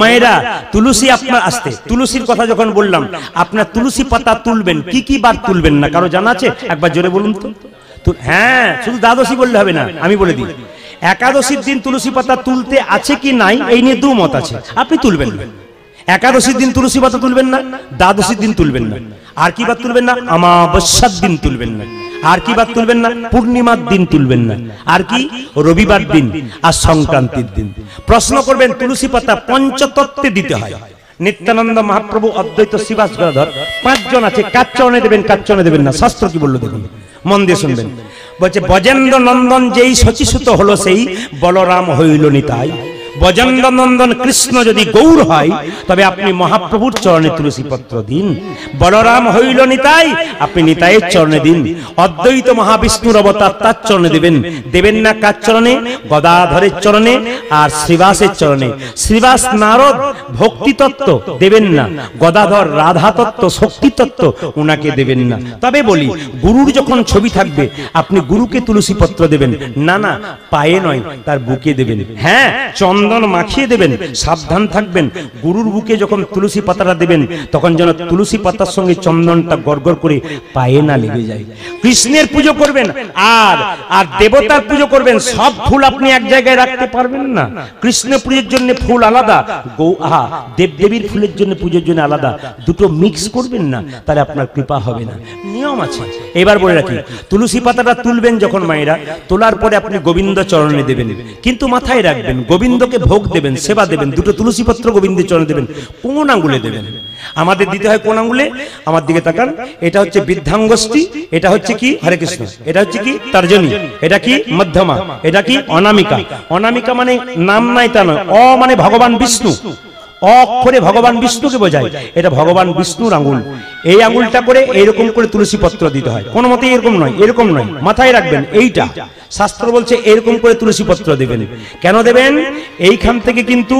মায়েরা তুলসী আপনার আসতে তুলসীর কথা যখন বললাম, আপনার তুলসী পাতা তুলবেন কি কি বার তুলবেন না কারো জানা আছে? একবার জোরে বলুন তো। হ্যাঁ, শুধু দ্বাদশী বললে হবে না, আমি বলে দিই। একাদশীর দিন তুলসী পাতা তুলতে আছে কি নাই এই নিয়ে দু মত আছে। আপনি তুলবেন না, একাদশীর দিন তুলসী পাতা তুলবেন না, দ্বাদশীর দিন তুলবেন না। আর কি বার তুলবেন না? অমাবস্যার দিন তুলবেন না। আর কি বার তুলবেন না? পূর্ণিমার দিন তুলবেন না। আর কি? রবিবার দিন আর সংক্রান্তির দিন। প্রশ্ন করবেন তুলসী পাতা পঞ্চতত্ত্বে দিতে হয়। নিত্যানন্দ মহাপ্রভু, অদ্বৈত শ্রীবাস গদাধর 5 জন আছে, কার চরণে দেবেন কার চরণে দেবেন না, শাস্ত্র কি বললো দেখুন, মন দিয়ে শুনবেন। বলছে ব্রজেন্দ্র নন্দন যেই শচীসুত হলো সেই বলরাম হইল নিতাই। ব্রজেন্দ্র নন্দন কৃষ্ণ যদি গৌর হয় তবে আপনি মহাপ্রভুর চরণে তুলসী পত্র দিন। বলরাম হইল নিতাই, আপনি নিতাইয়ের চরণে দিন। অদ্বৈত মহাবিষ্ণুর অবতার, তার চরণে দেবেন। দেবেন না কার চরণে? গদাধরের চরণে আর শ্রীবাসের চরণে। শ্রীবাস নারদ ভক্তি তত্ত্ব দেবেন না, গদাধর রাধা তত্ত্ব শক্তি তত্ত্ব উনাকে দেবেন না। তবে বলি, গুরুর যখন ছবি থাকবে আপনি গুরুকে তুলসী পত্র দেবেন না, না পায়ে নয় তার বুকে দেবেন। হ্যাঁ, চন্দন মাখিয়ে দেবেন, সাবধান থাকবেন। গুরুর বুকে যখন তুলসী পাতাটা দেবেন তখন যেন তুলসী পাতার সঙ্গে চন্দনটা গড়গড় করে পায়ে না লেগে যায়। কৃষ্ণের পুজো করবেন আর আর দেবতার পুজো করবেন, সব ফুল আপনি এক জায়গায় রাখতে পারবেন না। কৃষ্ণ পুজোর জন্য ফুল আলাদা, দেবদেবীর ফুলের জন্য পুজোর জন্য আলাদা, দুটো মিক্স করবেন না, তাহলে আপনার কৃপা হবে না। নিয়ম আছে। এবার বলে রাখি, তুলসী পাতাটা তুলবেন যখন মায়েরা, তোলার পরে আপনি গোবিন্দ চরণে দেবেন, কিন্তু মাথায় রাখবেন গোবিন্দকে ভোগ দেবেন, সেবা দেবেন। দুটো তুলসী পত্র গোবিন্দের চরণে দেবেন। কোন আঙ্গুলে দেবেন? আমাদের দিতে হয় কোন আঙ্গুলে? আমার দিকে তাকান। এটা হচ্ছে বৃদ্ধাঙ্গুষ্ঠী, এটা হচ্ছে কি হরে কৃষ্ণ, এটা হচ্ছে কি তর্জনী, এটা কি মধ্যমা, এটা কি অনামিকা। অনামিকা মানে নাম নাই তা নয়, অ মানে ভগবান বিষ্ণু, অক্ষরে ভগবান বিষ্ণুকে বোঝায়। এটা ভগবান বিষ্ণুর আঙ্গুল। এই আঙ্গুলটা করে এইরকম করে তুলসী পত্র দিতে হয়। কোনো মতে এরকম নয়, এরকম নয়, মাথায় রাখবেন এইটা। শাস্ত্র বলছে এরকম করে তুলসী পত্র দেবেন। কেন দেবেন? এইখান থেকে কিন্তু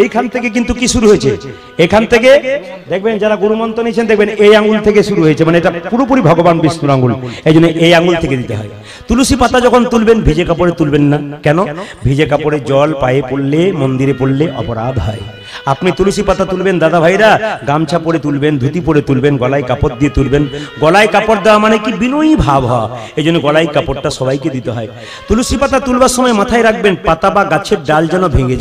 এইখান থেকে কিন্তু কি শুরু হয়েছে? এখান থেকে দেখবেন যারা গুরুমন্ত্র নিয়েছেন দেখবেন এই আঙ্গুল থেকে শুরু হয়েছে, মানে এটা পুরোপুরি ভগবান বিষ্ণুর আঙ্গুল। এই জন্য এই আঙ্গুল থেকে দিতে হয়। তুলসী পাতা যখন তুলবেন ভিজে কাপড়ে তুলবেন না। কেন? ভিজে কাপড়ে জল পায়ে পড়লে, মন্দিরে পড়লে অপরাধ হয়। আপনি তুলসী পাতা তুলবেন দাদা ভাইরা, গামছা পরে তুলবেন, ধুতি পরে তুলবেন, গলায় কাপড় দিয়ে তুলবেন। গলায় কাপড় দেওয়া মানে কি বিনয়ী ভাব হয়, এই জন্য গলায় কাপড়টা সবাইকে দিতে হয়। তুলসী পাতা তুলবার সময় মাথায় রাখবেন পাতা বা গাছের ডাল যেন ভেঙে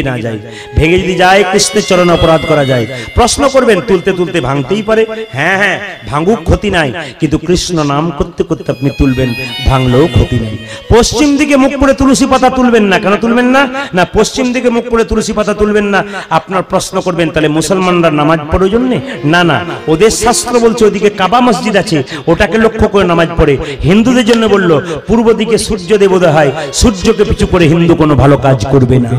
না যায়। ভেঙে যদি যায় কৃষ্ণের চরণে অপরাধ করা যায়। প্রশ্ন করবেন তুলতে তুলতে ভাঙতেই পারে। হ্যাঁ হ্যাঁ, ভাঙুক, ক্ষতি নাই, কিন্তু কৃষ্ণ নাম করতে করতে আপনি তুলবেন, ভাঙলেও ক্ষতি নাই। পশ্চিম দিকে মুখ করে তুলসী পাতা তুলবেন না। কেন তুলবেন না? না পশ্চিম দিকে মুখ করে তুলসী পাতা তুলবেন না। আপনার প্রশ্ন করবেন তাহলে মুসলমানরা নামাজ পড়ার জন্য? না না, ওদের শাস্ত্র বলছে ওদিকে কাবা মসজিদ আছে, ওটাকে লক্ষ্য করে নামাজ পড়ে। হিন্দুদের জন্য বললো পূর্ব দিকে সূর্য দেবোদয় হয়, সূর্যকে পিছু করে হিন্দু কোনো ভালো কাজ করবে না।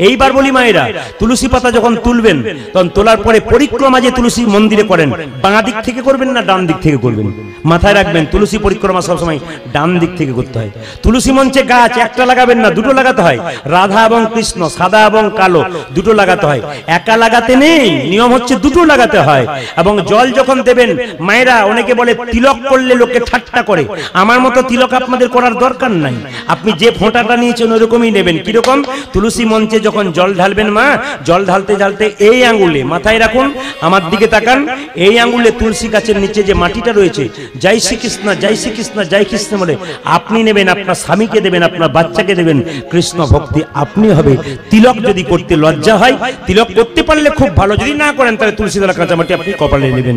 এইবার বলি মায়েরা, তুলসী পাতা যখন তুলবেন তখন তোলার পরে পরিক্রমা যে তুলসী মন্দিরে করেন, বাঁ দিক থেকে করবেন না ডান দিক থেকে করবেন? মাথায় রাখবেন তুলসী পরিক্রমা সবসময় ডান দিক থেকে করতে হয়। তুলসী মঞ্চে গাছ একটা লাগাবেন না, দুটো লাগাতে হয়। রাধা এবং কৃষ্ণ, সাদা এবং কালো, দুটো লাগাতে হয়। একা লাগাতে নেই, নিয়ম হচ্ছে দুটো লাগাতে হয়। এবং জল যখন দেবেন মায়েরা, অনেকে বলে তিলক করলে লোকে ঠাট্টা করে। আমার মতো তিলক আপনাদের করার দরকার নাই। আপনি যে ফোঁটাটা নিয়েছেন ওরকমই নেবেন। কিরকম? তুলসী মঞ্চে যখন জল ঢালবেন মা, জল ঢালতে ঢালতে এই আঙ্গুলে, মাথায় রাখুন, আমার দিকে তাকান, এই আঙ্গুলে তুলসী গাছের নিচে যে মাটিটা রয়েছে, জয় শ্রীকৃষ্ণ জয় শ্রীকৃষ্ণ জয় কৃষ্ণ বলে আপনি নেবেন, আপনার স্বামীকে দেবেন, আপনার বাচ্চাকে দেবেন। কৃষ্ণ ভক্তি আপনি হবে। তিলক যদি করতে লজ্জা হয়, তিলক করতে পারলে খুব ভালো, যদি না করেন তাহলে তুলসী তলা কাঁচামাটি আপনি কপালে নেবেন।